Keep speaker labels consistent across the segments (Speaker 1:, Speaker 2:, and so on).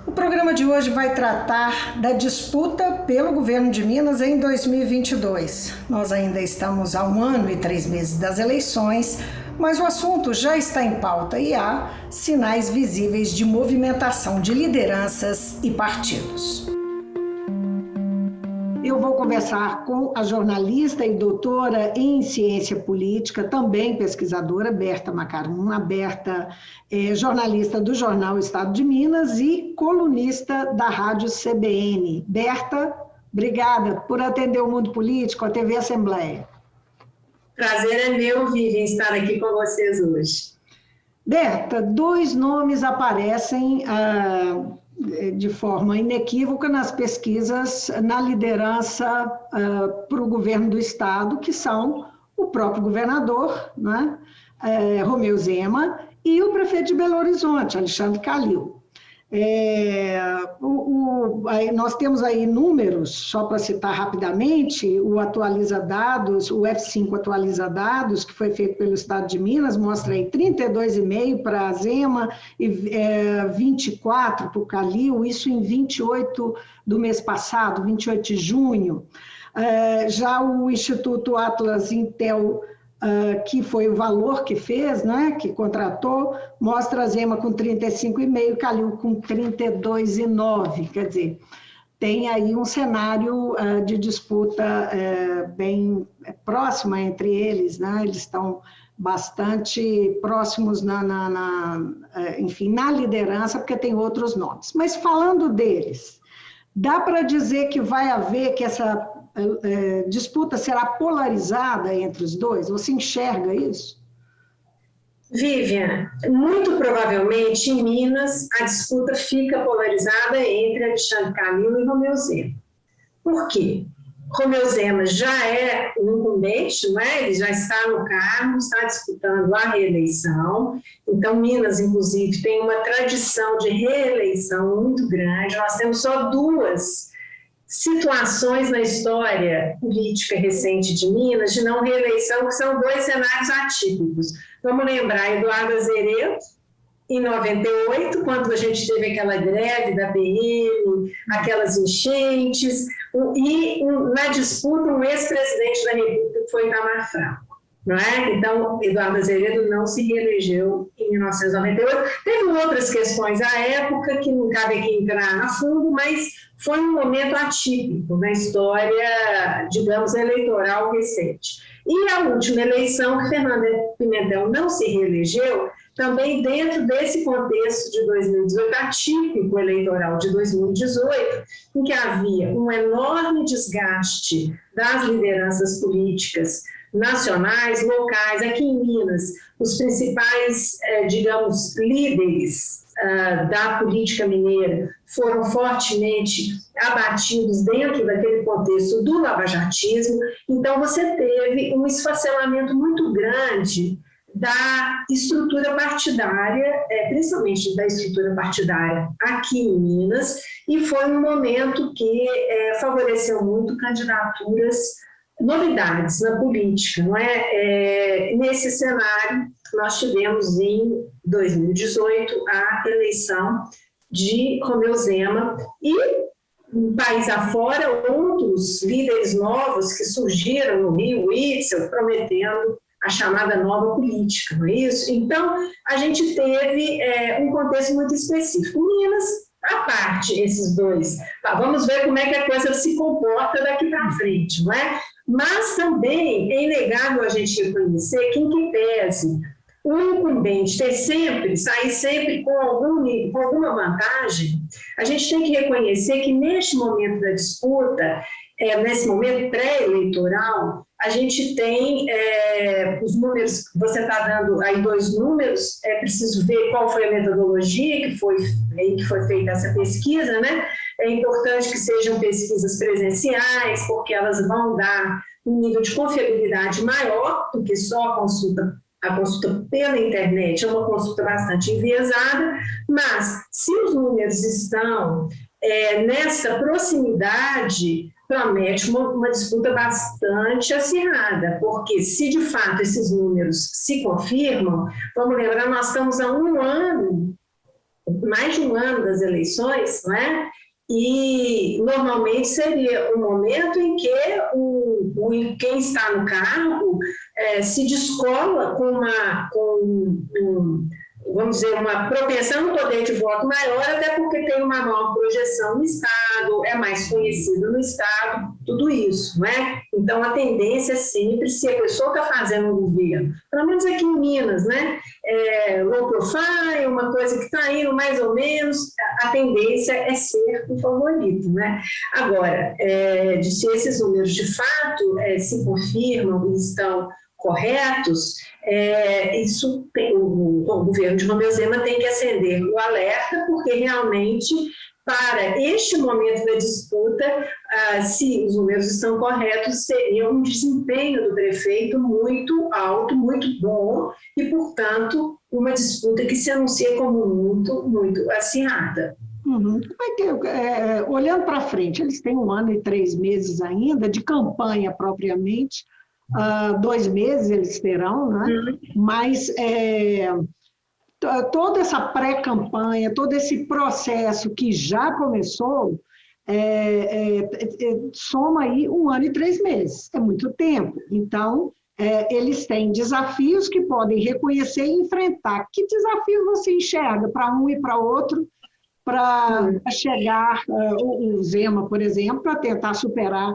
Speaker 1: O programa de hoje vai tratar da disputa pelo governo de Minas em 2022. Nós ainda estamos a 1 ano e 3 meses das eleições, mas o assunto já está em pauta e há sinais visíveis de movimentação de lideranças e partidos. Eu vou conversar com a jornalista e doutora em ciência política, também pesquisadora, Berta Macarum. A Berta é jornalista do jornal Estado de Minas e colunista da Rádio CBN. Berta, obrigada por atender o Mundo Político, a TV Assembleia.
Speaker 2: Prazer é meu, Vivian, estar aqui com vocês hoje.
Speaker 1: Berta, 2 nomes aparecem de forma inequívoca nas pesquisas na liderança para o governo do Estado, que são o próprio governador, né, Romeu Zema, e o prefeito de Belo Horizonte, Alexandre Calil. Nós temos aí números, só para citar rapidamente, o Atualiza Dados, o F5 Atualiza Dados, que foi feito pelo Estado de Minas, mostra aí 32,5 para a Zema e 24 para o Calil, isso em 28 do mês passado, 28 de junho. Já o Instituto Atlas Intel, que foi o valor que fez, né, que contratou, mostra a Zema com 35,5, Calil com 32,9, quer dizer, tem aí um cenário de disputa bem próxima entre eles, né, eles estão bastante próximos enfim, na liderança, porque tem outros nomes. Mas falando deles, dá para dizer que vai haver, que essa disputa será polarizada entre os dois? Você enxerga isso?
Speaker 2: Vivian, muito provavelmente em Minas a disputa fica polarizada entre Alexandre Calil e Romeu Zema. Por quê? Romeu Zema já é um incumbente, né? Ele já está no cargo, está disputando a reeleição. Então, Minas, inclusive, tem uma tradição de reeleição muito grande. Nós temos só 2 situações na história política recente de Minas de não reeleição, que são 2 cenários atípicos. Vamos lembrar Eduardo Azeredo, em 98, quando a gente teve aquela greve da PM, aquelas enchentes, e na disputa um ex-presidente da República, que foi Itamar Franco. Não é? Então, Eduardo Azeredo não se reelegeu em 1998. Teve outras questões à época, que não cabe aqui entrar a fundo, mas foi um momento atípico na história, digamos, eleitoral recente. E a última eleição, que Fernando Pimentel não se reelegeu, também dentro desse contexto de 2018, atípico eleitoral de 2018, em que havia um enorme desgaste das lideranças políticas nacionais, locais. Aqui em Minas, os principais, digamos, líderes da política mineira foram fortemente abatidos dentro daquele contexto do lavajatismo. Então, você teve um esfacelamento muito grande da estrutura partidária, principalmente da estrutura partidária aqui em Minas, e foi um momento que favoreceu muito candidaturas, novidades na política, não é? Nesse cenário, nós tivemos em 2018 a eleição de Romeu Zema e, um país afora, outros líderes novos que surgiram no Rio, Witzel, prometendo a chamada nova política, não é isso? Então, a gente teve um contexto muito específico. Minas, à parte, esses 2. Vamos ver como é que a coisa se comporta daqui para frente, não é? Mas também é inegável a gente reconhecer que, em que pese o incumbente sair sempre com alguma vantagem, a gente tem que reconhecer que neste momento da disputa, nesse momento pré-eleitoral, a gente tem os números, você está dando aí 2 números, é preciso ver qual foi a metodologia que foi feita essa pesquisa, né? É importante que sejam pesquisas presenciais, porque elas vão dar um nível de confiabilidade maior do que só a consulta pela internet, é uma consulta bastante enviesada, mas se os números estão nessa proximidade, promete uma disputa bastante acirrada, porque se de fato esses números se confirmam, vamos lembrar, nós estamos há 1 ano mais de um ano das eleições, não é? E normalmente seria o momento em que quem está no cargo se descola vamos dizer, uma propensão no poder de voto maior, até porque tem uma maior projeção no Estado, é mais conhecido no Estado, tudo isso, não é? Então, a tendência é sempre, se a pessoa está fazendo um governo, pelo menos aqui em Minas, né? Low profile, uma coisa que está indo mais ou menos, a tendência é ser o favorito, né? Agora, se esses números de fato se confirmam e estão corretos, isso o governo de Romeu Zema tem que acender o alerta, porque realmente, para este momento da disputa, se os números estão corretos, seria um desempenho do prefeito muito alto, muito bom, e, portanto, uma disputa que se anuncia como muito, muito acirrada.
Speaker 1: Uhum. Olhando para frente, eles têm 1 ano e 3 meses ainda de campanha propriamente, 2 meses eles terão, né? Mas toda essa pré-campanha, todo esse processo que já começou, soma aí 1 ano e 3 meses, é muito tempo. Então, eles têm desafios que podem reconhecer e enfrentar. Que desafios você enxerga para um e para outro, para chegar, o Zema, por exemplo, para tentar superar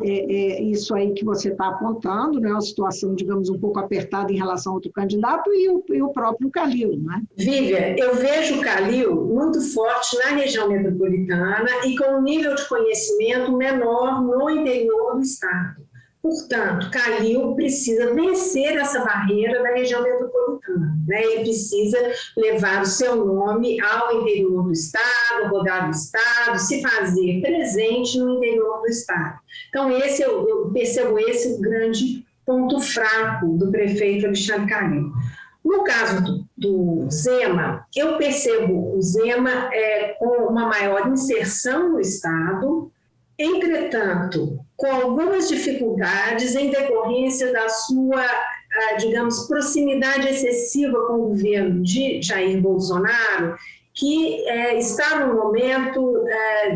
Speaker 1: isso aí que você está apontando, né? Uma situação, digamos, um pouco apertada em relação a outro candidato e o próprio Calil, né?
Speaker 2: Vivian, eu vejo o Calil muito forte na região metropolitana e com um nível de conhecimento menor no interior do estado. Portanto, Calil precisa vencer essa barreira da região metropolitana, né? Ele precisa levar o seu nome ao interior do estado, rodar o estado, se fazer presente no interior do estado. Então, eu percebo esse o grande ponto fraco do prefeito Alexandre Calil. No caso do Zema, eu percebo o Zema com uma maior inserção no estado, entretanto, com algumas dificuldades em decorrência da sua, digamos, proximidade excessiva com o governo de Jair Bolsonaro, que está num momento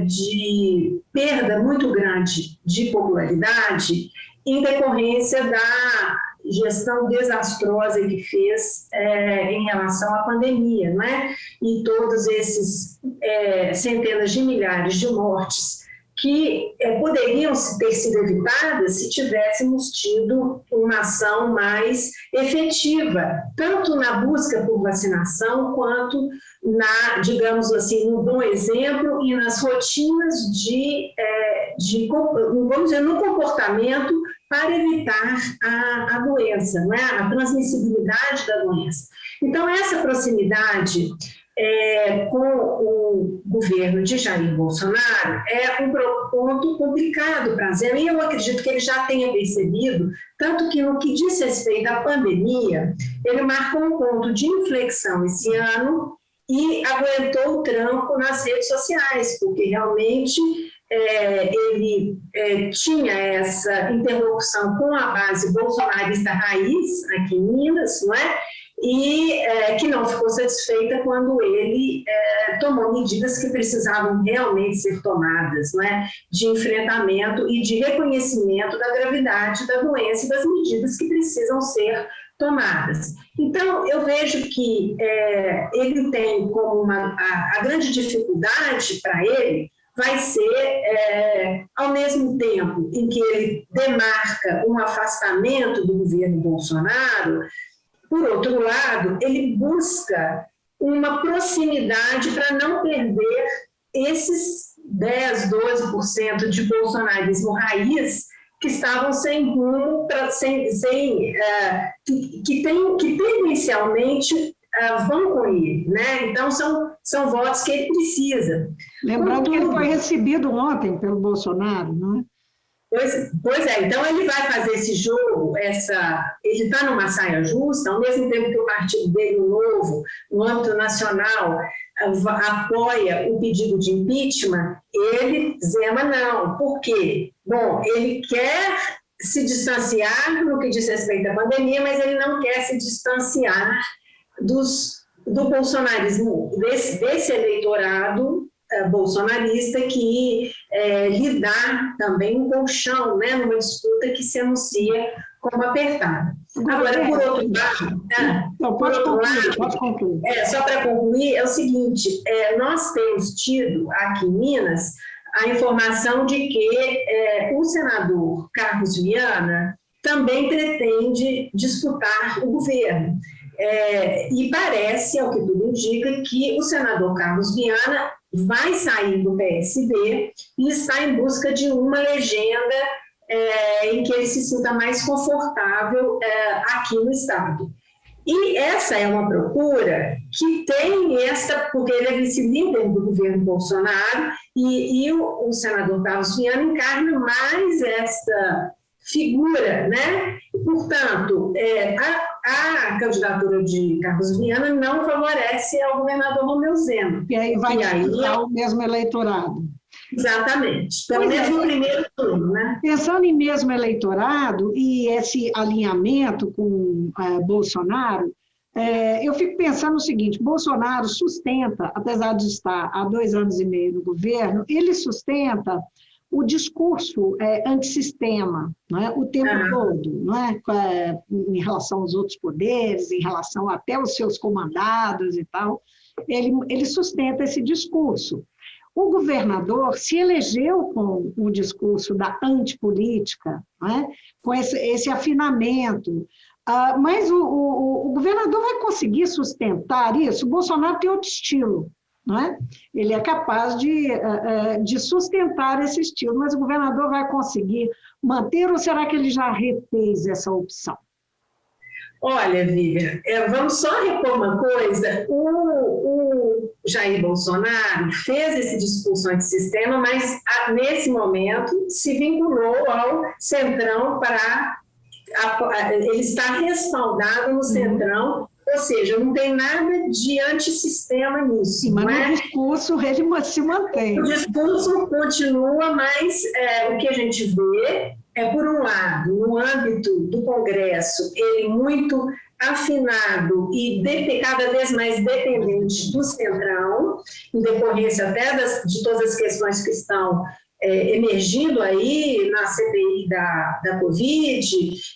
Speaker 2: de perda muito grande de popularidade em decorrência da gestão desastrosa que fez em relação à pandemia, não é? E todos esses centenas de milhares de mortes que poderiam ter sido evitadas se tivéssemos tido uma ação mais efetiva, tanto na busca por vacinação, quanto digamos assim, no bom exemplo e nas rotinas vamos dizer, no comportamento para evitar a doença, não é? A transmissibilidade da doença. Então, essa proximidade com o governo de Jair Bolsonaro é um ponto complicado para Zema, e eu acredito que ele já tenha percebido, tanto que no que diz respeito à pandemia, ele marcou um ponto de inflexão esse ano e aguentou o tranco nas redes sociais, porque realmente ele tinha essa interlocução com a base bolsonarista raiz aqui em Minas, não é? E que não ficou satisfeita quando ele tomou medidas que precisavam realmente ser tomadas, não é? De enfrentamento e de reconhecimento da gravidade da doença e das medidas que precisam ser tomadas. Então, eu vejo que ele tem como a grande dificuldade para ele vai ser, ao mesmo tempo em que ele demarca um afastamento do governo Bolsonaro, por outro lado, ele busca uma proximidade para não perder esses 10%, 12% de bolsonarismo raiz que estavam sem rumo, que tendencialmente vão com ele, né? Então, são votos que ele precisa.
Speaker 1: Lembrando que ele foi recebido ontem pelo Bolsonaro, não é?
Speaker 2: Pois é, então ele vai fazer esse jogo, ele está numa saia justa, ao mesmo tempo que o partido dele, o Novo, no âmbito nacional, apoia o pedido de impeachment, Zema não. Por quê? Bom, ele quer se distanciar no que diz respeito à pandemia, mas ele não quer se distanciar dos do bolsonarismo, desse eleitorado bolsonarista que lhe dá também um colchão, né, numa disputa que se anuncia como apertada. Agora, por outro lado,
Speaker 1: pode concluir.
Speaker 2: Só para concluir, é o seguinte, nós temos tido aqui em Minas a informação de que o senador Carlos Viana também pretende disputar o governo. E parece, ao que tudo indica, que o senador Carlos Viana vai sair do PSB e está em busca de uma legenda em que ele se sinta mais confortável aqui no Estado. E essa é uma procura que tem porque ele é vice-líder do governo Bolsonaro e o senador Carlos Viana encarna mais essa figura, né? Portanto, a candidatura de Carlos Viana não favorece ao governador Romeu Zema.
Speaker 1: E aí vai disputar o mesmo eleitorado.
Speaker 2: Exatamente. Pelo menos no primeiro turno, né?
Speaker 1: Pensando em mesmo eleitorado e esse alinhamento com Bolsonaro, eu fico pensando o seguinte: Bolsonaro sustenta, apesar de estar há 2 anos e meio no governo, ele sustenta o discurso antissistema, não é? O tempo todo, não é? Em relação aos outros poderes, em relação até aos seus comandados e tal, ele sustenta esse discurso. O governador se elegeu com o discurso da antipolítica, não é? Com esse afinamento, mas o governador vai conseguir sustentar isso? O Bolsonaro tem outro estilo. Não é? Ele é capaz de sustentar esse estilo, mas o governador vai conseguir manter ou será que ele já refez essa opção?
Speaker 2: Olha, Vivian, vamos só repor uma coisa. O Jair Bolsonaro fez esse discurso antissistema, mas nesse momento se vinculou ao Centrão ele está respaldado no Centrão. Ou seja, não tem nada de antissistema nisso.
Speaker 1: Sim, mas o discurso ele se mantém.
Speaker 2: O discurso continua, mas o que a gente vê por um lado, no âmbito do Congresso, ele muito afinado e cada vez mais dependente do Centrão, em decorrência até de todas as questões que estão emergindo aí na CPI da Covid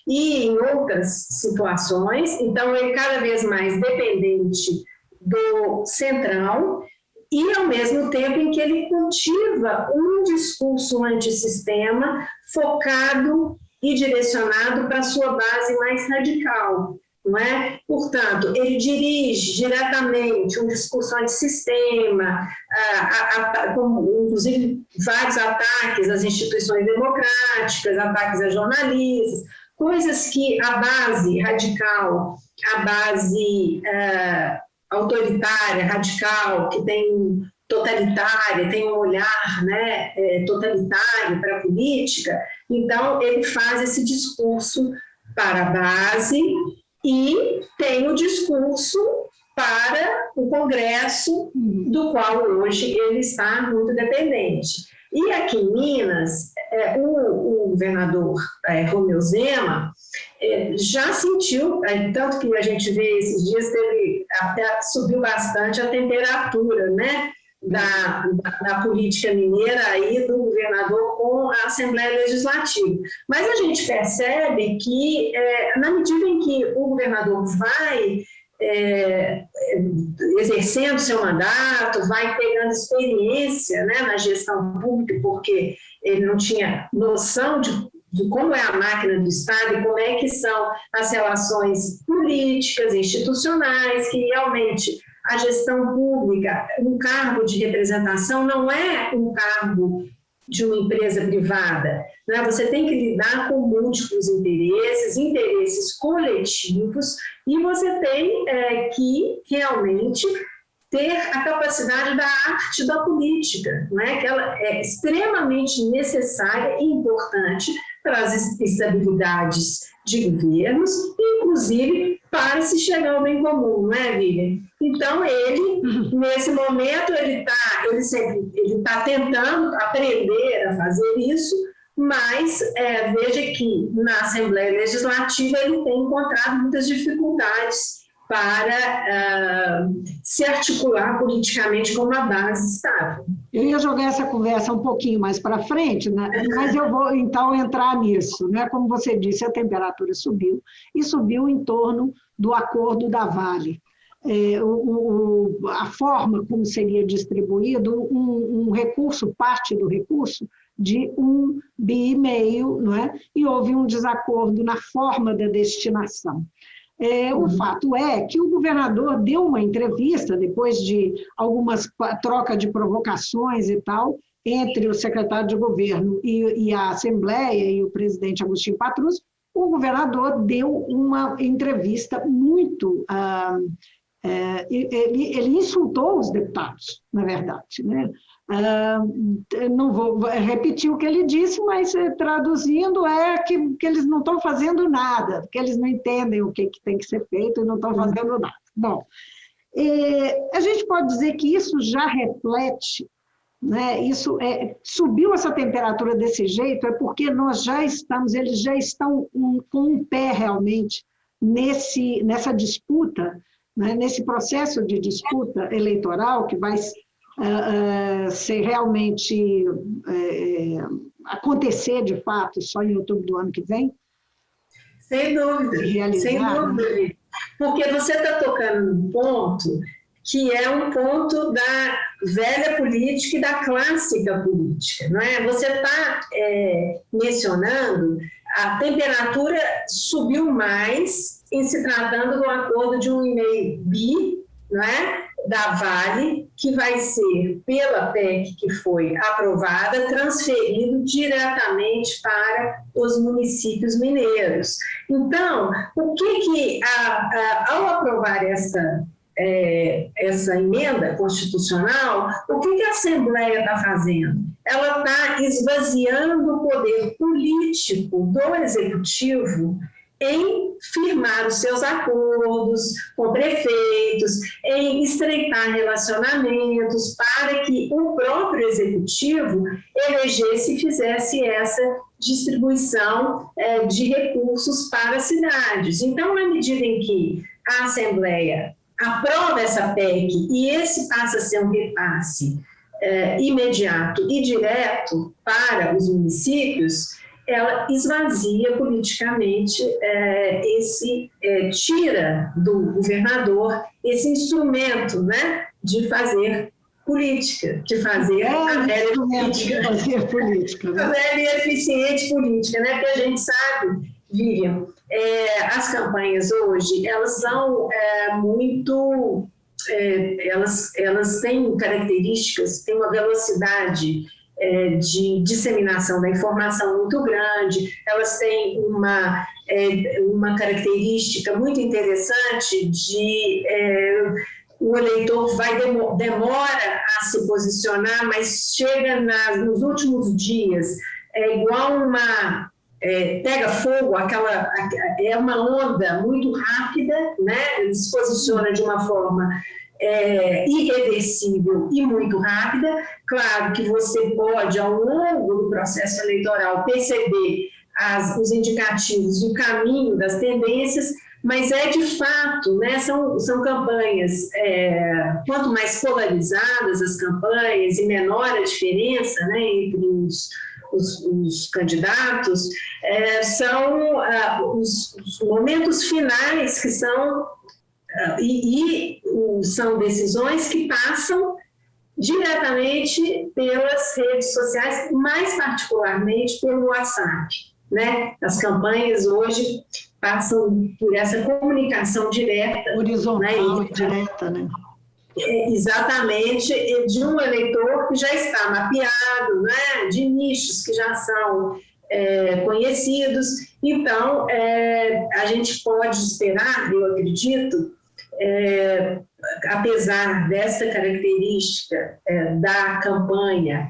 Speaker 2: e em outras situações. Então, ele cada vez mais dependente do Centrão e, ao mesmo tempo, em que ele cultiva um discurso antissistema focado e direcionado para a sua base mais radical. Não é? Portanto, ele dirige diretamente um discurso antissistema, inclusive vários ataques às instituições democráticas, ataques a jornalistas, coisas que a base radical, a base autoritária, radical, que tem totalitária, tem um olhar, né, totalitário para a política, então ele faz esse discurso para a base e tem o discurso para o Congresso, do qual hoje ele está muito dependente. E aqui em Minas, o governador Romeu Zema já sentiu, tanto que a gente vê esses dias, até subiu bastante a temperatura, né, da política mineira aí do governador com a Assembleia Legislativa. Mas a gente percebe que, na medida em que o governador vai exercendo seu mandato, vai pegando experiência, né, na gestão pública, porque ele não tinha noção de como é a máquina do Estado e como é que são as relações políticas, institucionais, que realmente a gestão pública, um cargo de representação não é um cargo de uma empresa privada, né? Você tem que lidar com múltiplos interesses coletivos, e você tem que realmente ter a capacidade da arte da política, né? Que ela é extremamente necessária e importante para as estabilidades de governos, inclusive para se chegar ao bem comum, não é, Vivian? Então, nesse momento, ele tá tentando aprender a fazer isso, mas veja que na Assembleia Legislativa ele tem encontrado muitas dificuldades para se articular politicamente com uma base estável.
Speaker 1: Eu ia jogar essa conversa um pouquinho mais para frente, né? Mas eu vou então entrar nisso, né? Como você disse, a temperatura subiu, e subiu em torno do acordo da Vale. A forma como seria distribuído um recurso, parte do recurso, de 1,5 bi, não é? E houve um desacordo na forma da destinação. O fato é que o governador deu uma entrevista, depois de algumas trocas de provocações e tal, entre o secretário de governo e a Assembleia e o presidente Agostinho Patrus. O governador deu uma entrevista muito... Ele insultou os deputados, na verdade, né? Não vou repetir o que ele disse, mas traduzindo que eles não estão fazendo nada, que eles não entendem o que tem que ser feito e não estão fazendo nada. Bom, a gente pode dizer que isso já reflete, né? Subiu essa temperatura desse jeito, é porque eles já estão com um pé realmente nessa disputa, né? Nesse processo de disputa eleitoral que vai ser realmente acontecer de fato só em outubro do ano que vem?
Speaker 2: Sem dúvida, sem dúvida. Porque você está tocando num ponto que é um ponto da velha política e da clássica política, não é? Você está mencionando a temperatura subiu mais em se tratando do acordo de 1,5 bi, não é? Da Vale, que vai ser, pela PEC que foi aprovada, transferido diretamente para os municípios mineiros. Então, ao aprovar essa emenda constitucional, o que a Assembleia está fazendo? Ela está esvaziando o poder político do Executivo em firmar os seus acordos com prefeitos, em estreitar relacionamentos para que o próprio Executivo elegesse e fizesse essa distribuição de recursos para as cidades. Então, na medida em que a Assembleia aprova essa PEC e esse passa a ser um repasse imediato e direto para os municípios, ela esvazia politicamente tira do governador esse instrumento, né, de fazer política, de fazer a velha política, né? A velha e eficiente política, né? Porque a gente sabe, Vivian, as campanhas hoje, elas são muito... elas têm características, têm uma velocidade de disseminação da informação muito grande, elas têm uma característica muito interessante de o eleitor demora a se posicionar, mas chega nos últimos dias, igual pega fogo, é uma onda muito rápida, né? Se posiciona de uma forma irreversível e muito rápida. Claro que você pode, ao longo do processo eleitoral, perceber os indicativos do caminho das tendências, mas de fato, né, são campanhas, quanto mais polarizadas as campanhas e menor a diferença, né, entre os candidatos, são os momentos finais que são são decisões que passam diretamente pelas redes sociais, mais particularmente pelo WhatsApp, né? As campanhas hoje passam por essa comunicação direta.
Speaker 1: Horizontal, né? Direta, né?
Speaker 2: Exatamente, de um eleitor que já está mapeado, né? De nichos que já são conhecidos. Então, a gente pode esperar, eu acredito, apesar dessa característica da campanha,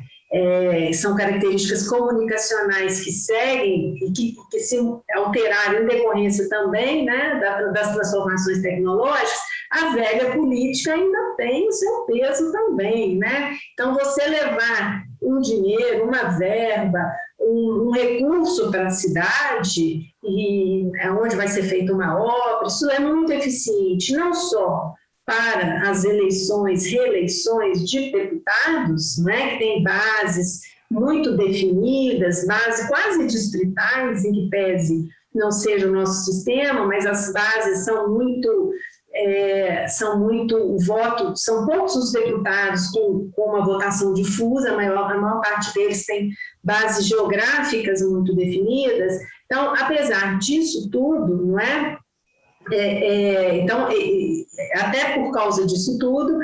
Speaker 2: são características comunicacionais que seguem e que se alterarem em decorrência também, né, das transformações tecnológicas, a velha política ainda tem o seu peso também, né? Então, você levar um dinheiro, uma verba, um recurso para a cidade e onde vai ser feita uma obra, isso é muito eficiente, não só para as eleições, reeleições de deputados, né, que tem bases muito definidas, bases quase distritais, em que pese não seja o nosso sistema, mas as bases são muito voto, são poucos os deputados com uma votação difusa, a maior parte deles tem bases geográficas muito definidas. Então, apesar disso tudo, não é? Então, até por causa disso tudo,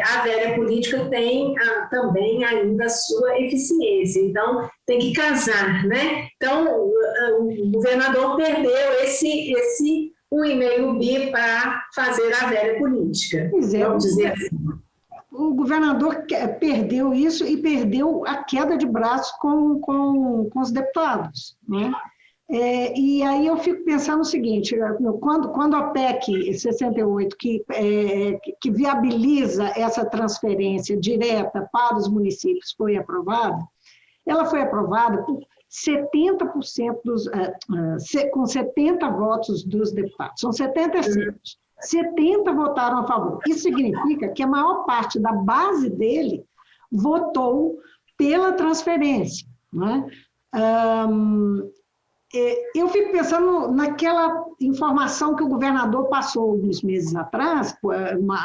Speaker 2: a velha política tem também ainda a sua eficiência. Então, tem que casar, né? Então, o governador perdeu esse 1,5 bi para fazer a velha política. Vamos dizer assim.
Speaker 1: O governador perdeu isso e perdeu a queda de braço com os deputados, né? E aí eu fico pensando o seguinte, quando a PEC 68, que viabiliza essa transferência direta para os municípios, foi aprovada, ela foi aprovada por 70% com 70 votos dos deputados, são 77. 70 votaram a favor. Isso significa que a maior parte da base dele votou pela transferência, né? Eu fico pensando naquela informação que o governador passou alguns meses atrás,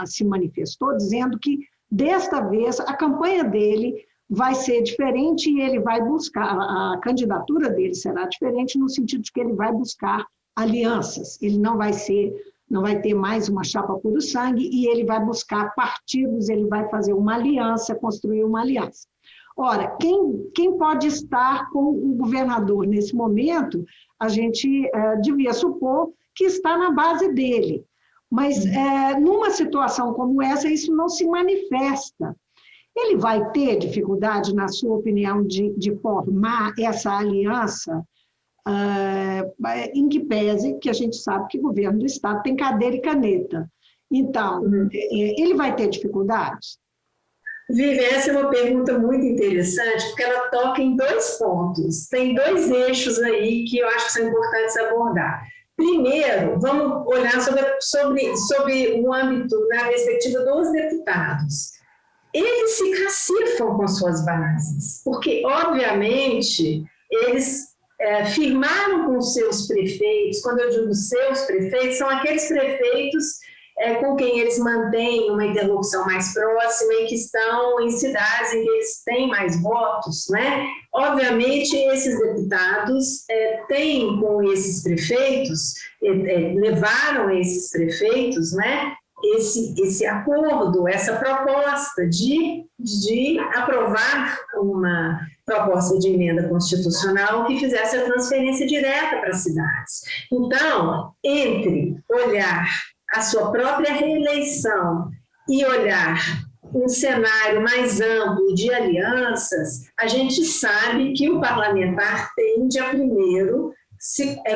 Speaker 1: se manifestou, dizendo que desta vez a campanha dele vai ser diferente e ele vai buscar, a candidatura dele será diferente no sentido de que ele vai buscar alianças, ele não vai ter mais uma chapa puro sangue e ele vai buscar partidos, ele vai fazer uma aliança, construir uma aliança. Ora, quem pode estar com o governador nesse momento, a gente devia supor que está na base dele. Mas numa situação como essa, isso não se manifesta. Ele vai ter dificuldade, na sua opinião, de formar essa aliança, em que pese que a gente sabe que o governo do Estado tem cadeira e caneta. Então, ele vai ter dificuldades?
Speaker 2: Vivi, essa é uma pergunta muito interessante, porque ela toca em 2 pontos. Tem 2 eixos aí que eu acho que são importantes abordar. Primeiro, vamos olhar sobre o âmbito, na perspectiva dos deputados. Eles se cacifam com suas bases, porque, obviamente, eles firmaram com seus prefeitos. Quando eu digo seus prefeitos, são aqueles prefeitos com quem eles mantêm uma interlocução mais próxima e que estão em cidades em que eles têm mais votos, né? Obviamente, esses deputados têm com esses prefeitos, levaram esses prefeitos, né? Esse acordo, essa proposta de aprovar uma proposta de emenda constitucional que fizesse a transferência direta para as cidades. Então, entre olhar a sua própria reeleição e olhar um cenário mais amplo de alianças, a gente sabe que o parlamentar tende a primeiro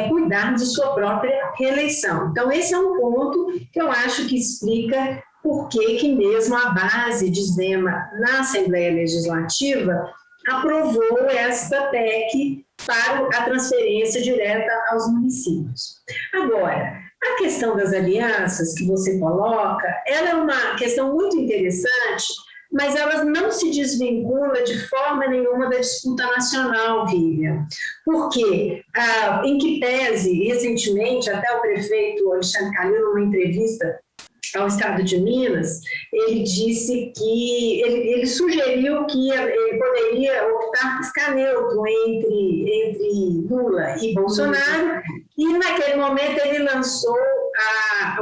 Speaker 2: cuidar de sua própria reeleição. Então, esse é um ponto que eu acho que explica por que mesmo a base de Zema na Assembleia Legislativa aprovou esta PEC para a transferência direta aos municípios. Agora, a questão das alianças que você coloca, ela é uma questão muito interessante, mas ela não se desvincula de forma nenhuma da disputa nacional, Vivian. Porque, em que pese, recentemente, até o prefeito Alexandre Calil, numa entrevista ao Estado de Minas, ele disse que, ele sugeriu que ele poderia optar por ficar neutro entre Lula e Bolsonaro, e naquele momento ele lançou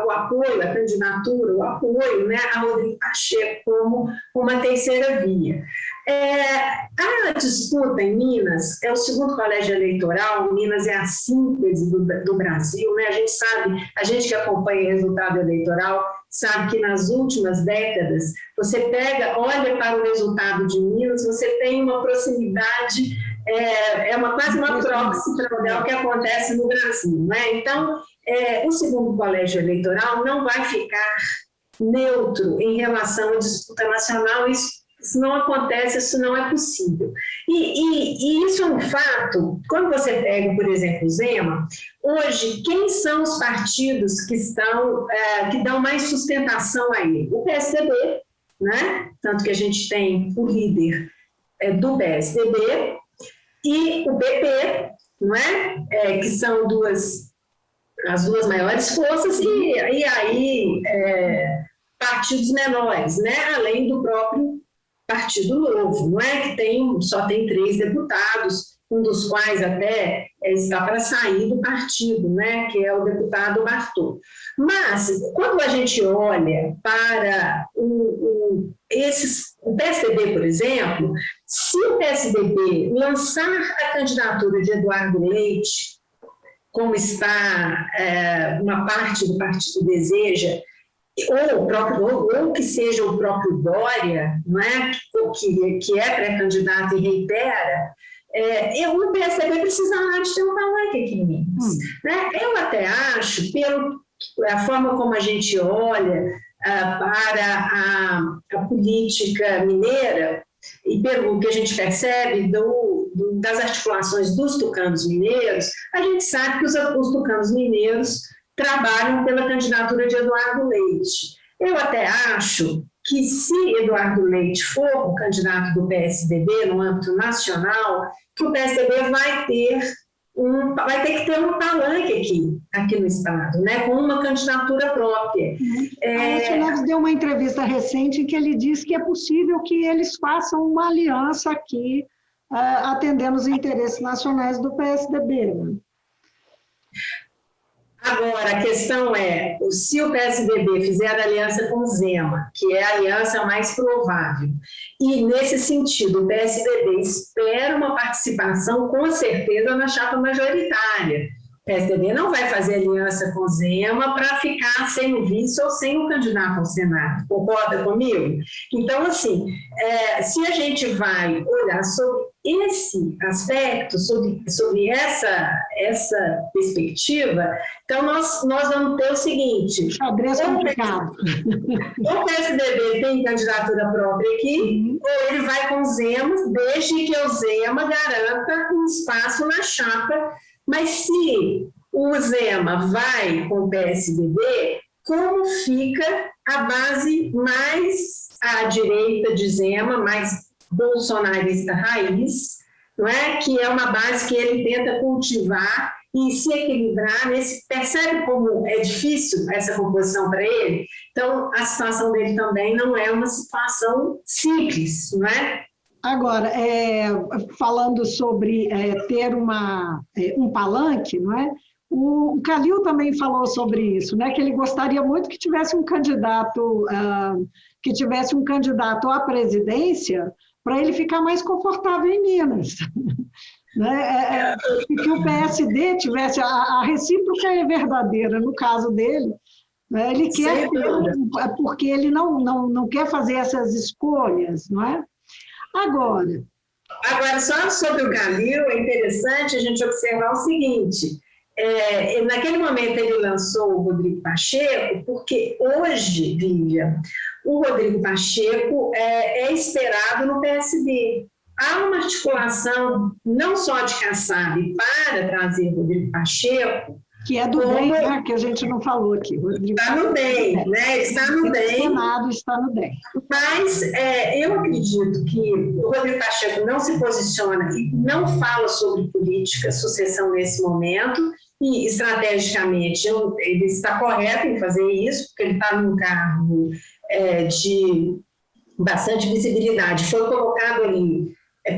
Speaker 2: o apoio, a candidatura, o apoio, né, a Rodrigo Pacheco como uma terceira via. A disputa em Minas é o segundo colégio eleitoral. Minas é a síntese do Brasil, né? A gente sabe, a gente que acompanha o resultado eleitoral, sabe que nas últimas décadas, você olha para o resultado de Minas, você tem uma proximidade, quase uma proxy para olhar o que acontece no Brasil, né? Então, o segundo colégio eleitoral não vai ficar neutro em relação à disputa nacional, isso Isso não acontece, isso não é possível. E isso é um fato. Quando você pega, por exemplo, o Zema, hoje, quem são os partidos que dão mais sustentação a ele? O PSDB, né? Tanto que a gente tem o líder do PSDB e o PP, não é? Que são as duas maiores forças, e aí partidos menores, né? Além do próprio Partido Novo, não é? Que só tem 3 deputados, um dos quais até está para sair do partido, né? Que é o deputado Bartô. Mas, quando a gente olha para o PSDB, por exemplo, se o PSDB lançar a candidatura de Eduardo Leite, como está uma parte do partido deseja, ou que seja o próprio Dória, não é? que é pré-candidato e reitera, o PSDB precisa lá de ter um palanque aqui em Minas. Né? Eu até acho, pela forma como a gente olha para a política mineira, e pelo que a gente percebe das articulações dos tucanos mineiros, a gente sabe que os tucanos mineiros trabalham pela candidatura de Eduardo Leite. Eu até acho que se Eduardo Leite for o candidato do PSDB no âmbito nacional, que o PSDB vai ter que ter um palanque aqui no Estado, né, com uma candidatura própria.
Speaker 1: Aécio Neves deu uma entrevista recente em que ele disse que é possível que eles façam uma aliança aqui, atendendo os interesses nacionais do PSDB. Né?
Speaker 2: Agora, a questão é, se o PSDB fizer aliança com o Zema, que é a aliança mais provável, e, nesse sentido, o PSDB espera uma participação, com certeza, na chapa majoritária. O PSDB não vai fazer aliança com o Zema para ficar sem o vice ou sem o candidato ao Senado. Concorda comigo? Então, assim, se a gente vai olhar sobre esse aspecto, sobre essa perspectiva, então nós vamos ter o seguinte:
Speaker 1: xadrez complicado.
Speaker 2: O PSDB tem candidatura própria aqui, ou ele vai com o Zema, desde que o Zema garanta um espaço na chapa. Mas se o Zema vai com o PSDB, como fica a base mais à direita de Zema, mais bolsonarista raiz, não é? Que é uma base que ele tenta cultivar e se equilibrar. Percebe como é difícil essa composição para ele? Então, a situação dele também não é uma situação simples, não é?
Speaker 1: Agora, falando sobre ter um palanque, não é? O Calil também falou sobre isso, né? Que ele gostaria muito que tivesse um candidato à presidência para ele ficar mais confortável em Minas. Né? Que o PSD tivesse, a recíproca é verdadeira no caso dele, né? Ele quer, porque ele não quer fazer essas escolhas, não é? Agora,
Speaker 2: só sobre o Calil, é interessante a gente observar o seguinte: naquele momento ele lançou o Rodrigo Pacheco, porque hoje, Vivian, o Rodrigo Pacheco é esperado no PSD. Há uma articulação não só de Kassab para trazer o Rodrigo Pacheco,
Speaker 1: que é do DEM, né, que a gente não falou aqui.
Speaker 2: Está no DEM, né? Está no DEM.
Speaker 1: O Senado está no DEM.
Speaker 2: Mas eu acredito que o Rodrigo Pacheco não se posiciona e não fala sobre política, sucessão nesse momento, e estrategicamente ele está correto em fazer isso, porque ele está num cargo de bastante visibilidade. Foi colocado ali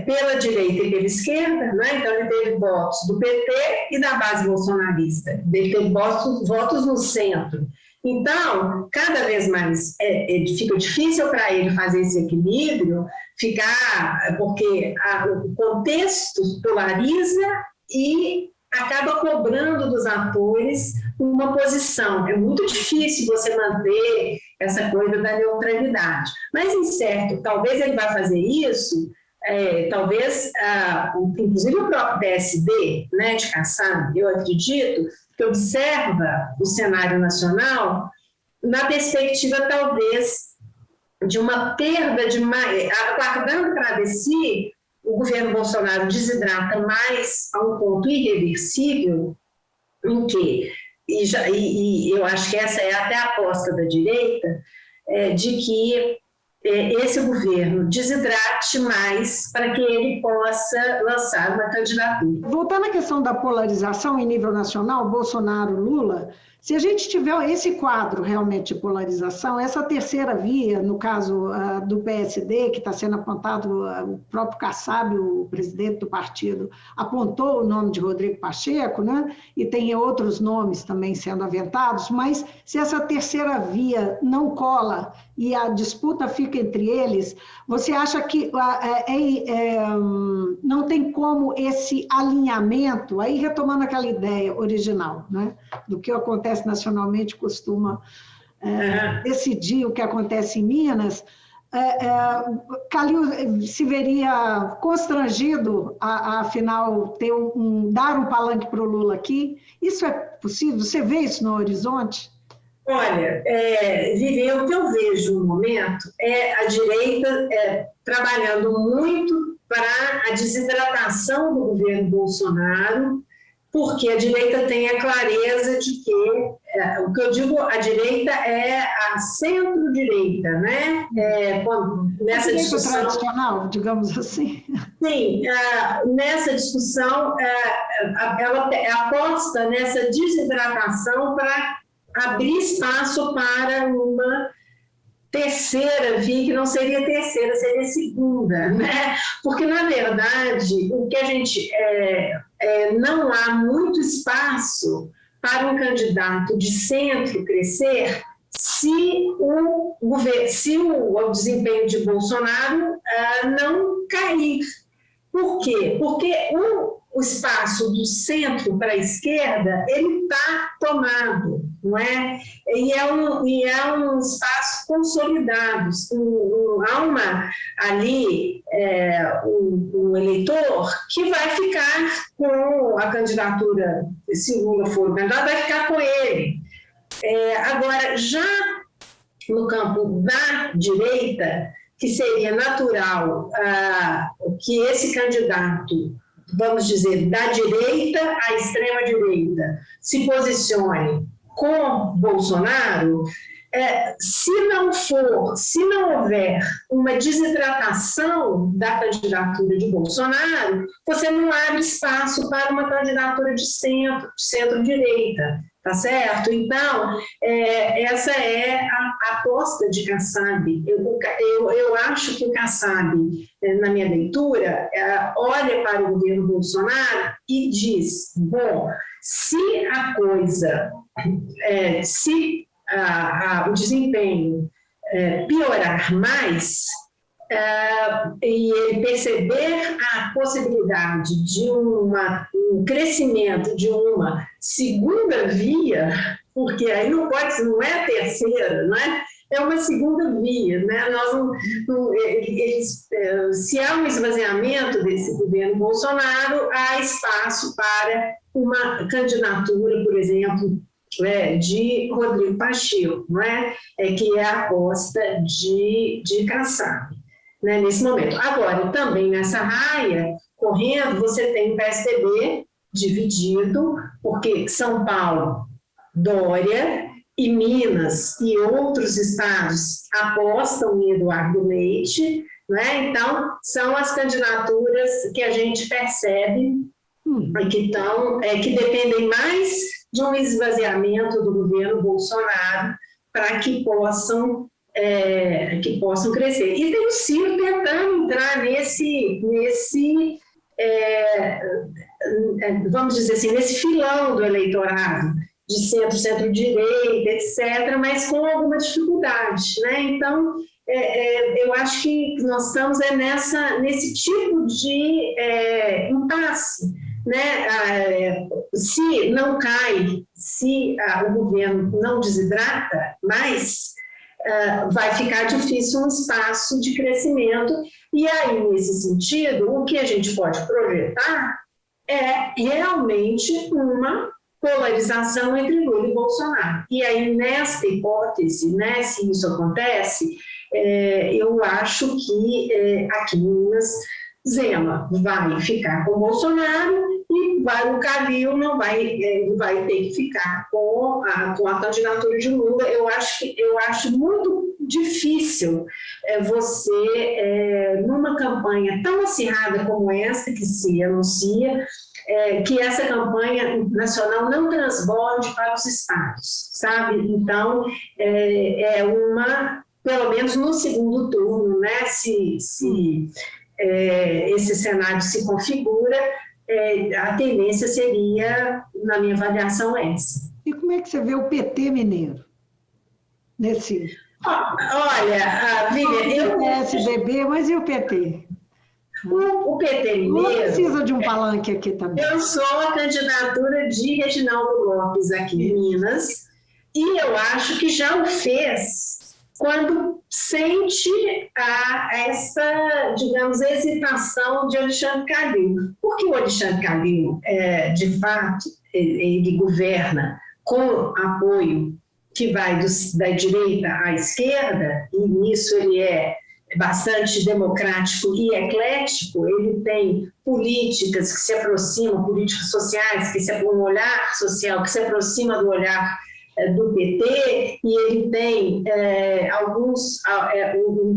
Speaker 2: pela direita e pela esquerda, né? Então ele teve votos do PT e da base bolsonarista, ele teve votos no centro. Então, cada vez mais fica difícil para ele fazer esse equilíbrio, porque o contexto polariza e acaba cobrando dos atores uma posição. É muito difícil você manter essa coisa da neutralidade. Mas, em certo, talvez ele vá fazer isso. Talvez, inclusive o próprio PSD, né, de Kassab, eu acredito, que observa o cenário nacional na perspectiva, talvez, de uma perda de mais, aguardando para ver se o governo Bolsonaro desidrata mais a um ponto irreversível, em que, e eu acho que essa é até a aposta da direita, de que esse governo desidrate mais para que ele possa lançar uma candidatura.
Speaker 1: Voltando à questão da polarização em nível nacional, Bolsonaro-Lula, se a gente tiver esse quadro realmente de polarização, essa terceira via, no caso do PSD, que está sendo apontado, o próprio Kassab, o presidente do partido, apontou o nome de Rodrigo Pacheco, né? E tem outros nomes também sendo aventados, mas se essa terceira via não cola e a disputa fica entre eles, você acha que não tem como esse alinhamento, aí retomando aquela ideia original, né? Do que acontece nacionalmente costuma decidir o que acontece em Minas, Calil se veria constrangido afinal dar um palanque para o Lula aqui? Isso é possível? Você vê isso no horizonte?
Speaker 2: Olha, Vivi, o que eu vejo no momento é a direita trabalhando muito para a desidratação do governo Bolsonaro, porque a direita tem a clareza de que, o que eu digo, a direita é a centro-direita, né?
Speaker 1: Nessa discussão tradicional, digamos assim.
Speaker 2: Sim, nessa discussão, ela aposta nessa desidratação para abrir espaço para uma terceira via, que não seria terceira, seria segunda, né? Porque, na verdade, o que a gente não há muito espaço para um candidato de centro crescer se o desempenho de Bolsonaro não cair. Por quê? Porque o espaço do centro para a esquerda, ele está tomado, não é? E é um espaço consolidado. Há ali um eleitor que vai ficar com a candidatura, se o Lula for o candidato, vai ficar com ele. Agora, já no campo da direita, que seria natural que esse candidato, vamos dizer, da direita à extrema-direita, se posicione com Bolsonaro, se não houver uma desidratação da candidatura de Bolsonaro, você não abre espaço para uma candidatura de centro-direita. Tá certo? Então, essa é a aposta de Kassab. Eu acho que o Kassab, na minha leitura, olha para o governo Bolsonaro e diz, bom, se a coisa, o desempenho piorar mais, e ele perceber a possibilidade de um crescimento de uma segunda via, porque aí não é a terceira, não é? É uma segunda via, né? Se há um esvaziamento desse governo Bolsonaro, há espaço para uma candidatura, por exemplo, de Rodrigo Pacheco, não é? Que é a aposta de Kassab. Né, nesse momento. Agora, também nessa raia, correndo, você tem o PSDB dividido, porque São Paulo, Dória, e Minas e outros estados apostam em Eduardo Leite, né? Então, são as candidaturas que a gente percebe que dependem mais de um esvaziamento do governo Bolsonaro para que possam crescer. E tem o Ciro tentando entrar vamos dizer assim, nesse filão do eleitorado, de centro-direita, etc., mas com alguma dificuldade, né? Então, eu acho que nós estamos nesse tipo de impasse, né? Se não cai, se o governo não desidrata mais, vai ficar difícil um espaço de crescimento. E aí, nesse sentido, o que a gente pode projetar é realmente uma polarização entre Lula e Bolsonaro. E aí, nesta hipótese, né, se isso acontece, eu acho que aqui em Minas, Zema vai ficar com o Bolsonaro e o Calil não vai ter que ficar com a candidatura de Lula. Eu acho muito difícil você, numa campanha tão acirrada como essa que se anuncia, que essa campanha nacional não transborde para os estados, sabe? Então, pelo menos no segundo turno, né, se esse cenário se configura, a tendência seria, na minha avaliação, essa.
Speaker 1: E como é que você vê o PT mineiro nesse...
Speaker 2: Olha, Vivian,
Speaker 1: o PSDB, mas e o PT?
Speaker 2: O PT mineiro...
Speaker 1: Não precisa de um palanque aqui também.
Speaker 2: Eu sou a candidatura de Reginaldo Lopes aqui em Minas, e eu acho que já o fez quando sente essa, digamos, hesitação de Alexandre Calil. Porque o Alexandre Calil, de fato, ele governa com apoio que vai da direita à esquerda, e nisso ele é bastante democrático e eclético. Ele tem políticas que se aproximam, políticas sociais, um olhar social que se aproxima do olhar do PT, e ele tem algum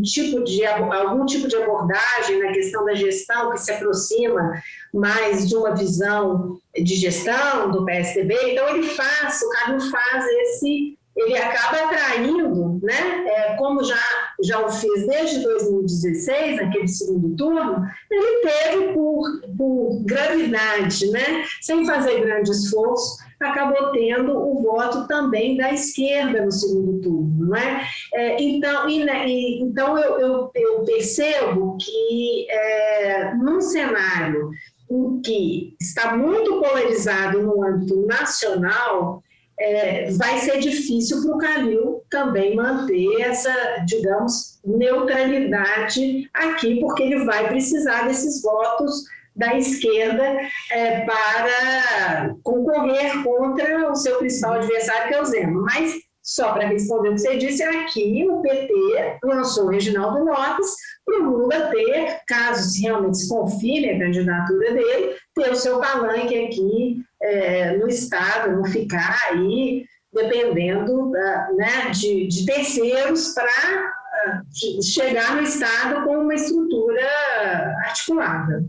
Speaker 2: tipo de abordagem na questão da gestão que se aproxima mais de uma visão de gestão do PSDB. Então o Calil faz ele acaba atraindo, né, como já o fez desde 2016, naquele segundo turno, ele teve por gravidade, né, sem fazer grande esforço, acabou tendo o voto também da esquerda no segundo turno, não é? Então eu percebo que num cenário em que está muito polarizado no âmbito nacional, vai ser difícil para o Calil também manter essa, digamos, neutralidade aqui, porque ele vai precisar desses votos da esquerda para concorrer contra o seu principal adversário, que é o Zema. Mas, só para responder o que você disse, aqui o PT lançou o Reginaldo Lopes para o Lula ter, caso realmente se confirme a candidatura dele, ter o seu palanque aqui no Estado, não ficar aí dependendo de terceiros para chegar no Estado com uma estrutura articulada.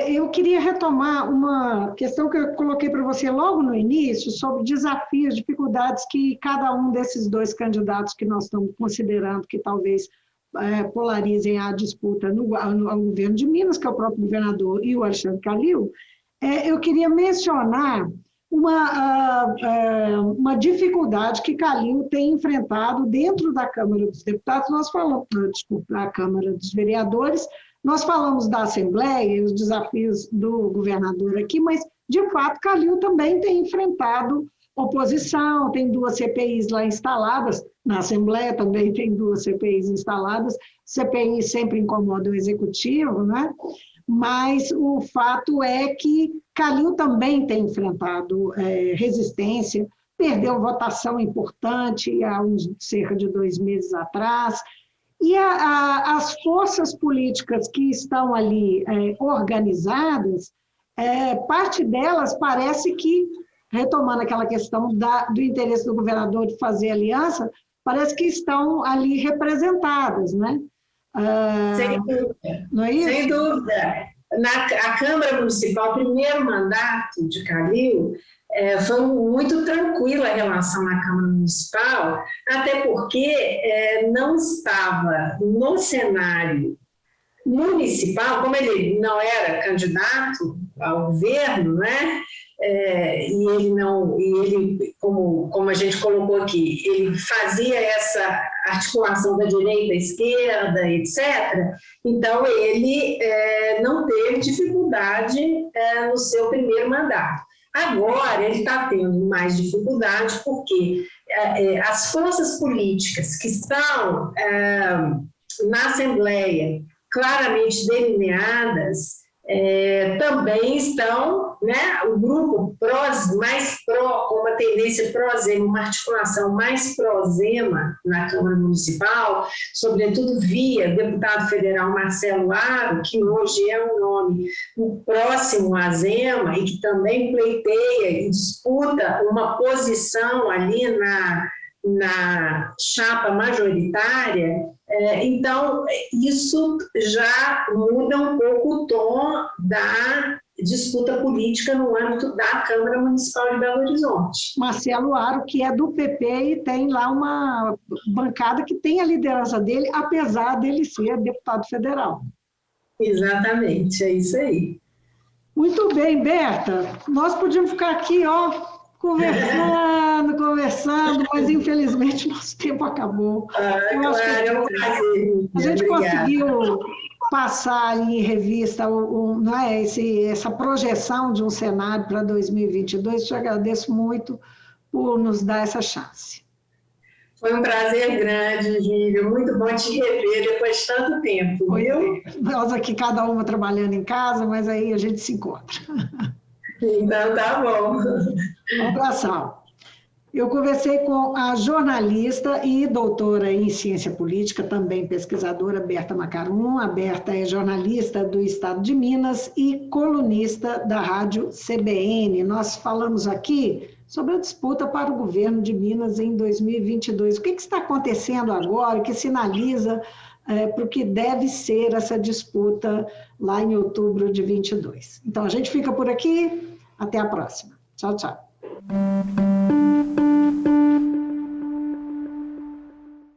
Speaker 1: Eu queria retomar uma questão que eu coloquei para você logo no início, sobre desafios, dificuldades que cada um desses dois candidatos que nós estamos considerando que talvez polarizem a disputa ao governo de Minas, que é o próprio governador, e o Alexandre Calil. Eu queria mencionar uma dificuldade que Calil tem enfrentado dentro da Câmara dos Deputados, da Câmara dos Vereadores. Nós falamos da Assembleia e os desafios do governador aqui, mas, de fato, Calil também tem enfrentado oposição, tem 2 CPIs lá instaladas, na Assembleia também tem 2 CPIs instaladas, CPI sempre incomoda o Executivo, né? Mas o fato é que Calil também tem enfrentado resistência, perdeu votação importante há cerca de 2 meses atrás. E as forças políticas que estão ali organizadas, parte delas parece que, retomando aquela questão do interesse do governador de fazer aliança, parece que estão ali representadas, né?
Speaker 2: Sem dúvida.
Speaker 1: Não é isso?
Speaker 2: Sem dúvida. A Câmara Municipal, o primeiro mandato de Calil, foi muito tranquila a relação na Câmara Municipal, até porque não estava no cenário municipal, como ele não era candidato ao governo, né? E ele como a gente colocou aqui, ele fazia essa articulação da direita, esquerda, etc. Então ele não teve dificuldade no seu primeiro mandato. Agora ele está tendo mais dificuldade porque as forças políticas que estão na Assembleia claramente delineadas, também estão, né, o grupo mais pró, com uma tendência pró-Zema, uma articulação mais pró-Zema na Câmara Municipal, sobretudo via deputado federal Marcelo Aro, que hoje é um nome próximo à Zema e que também pleiteia e disputa uma posição ali na chapa majoritária. Então, isso já muda um pouco o tom da disputa política no âmbito da Câmara Municipal de Belo Horizonte.
Speaker 1: Marcelo Aro, que é do PP e tem lá uma bancada que tem a liderança dele, apesar dele ser deputado federal.
Speaker 2: Exatamente, é isso aí.
Speaker 1: Muito bem, Berta. Nós podíamos ficar aqui, conversando, mas infelizmente nosso tempo acabou.
Speaker 2: Claro, é um prazer.
Speaker 1: A gente conseguiu passar em revista não é, essa projeção de um cenário para 2022. Te agradeço muito por nos dar essa chance.
Speaker 2: Foi um prazer grande, Lívia. Muito bom te rever depois de tanto tempo, viu?
Speaker 1: Nós aqui, cada uma trabalhando em casa, mas aí a gente se encontra.
Speaker 2: Então, tá bom.
Speaker 1: Um abração. Eu conversei com a jornalista e doutora em ciência política, também pesquisadora, Berta Macarum. A Berta é jornalista do Estado de Minas e colunista da Rádio CBN. Nós falamos aqui sobre a disputa para o governo de Minas em 2022. O que está acontecendo agora que sinaliza para o que deve ser essa disputa lá em outubro de 22? Então, a gente fica por aqui. Até a próxima. Tchau, tchau.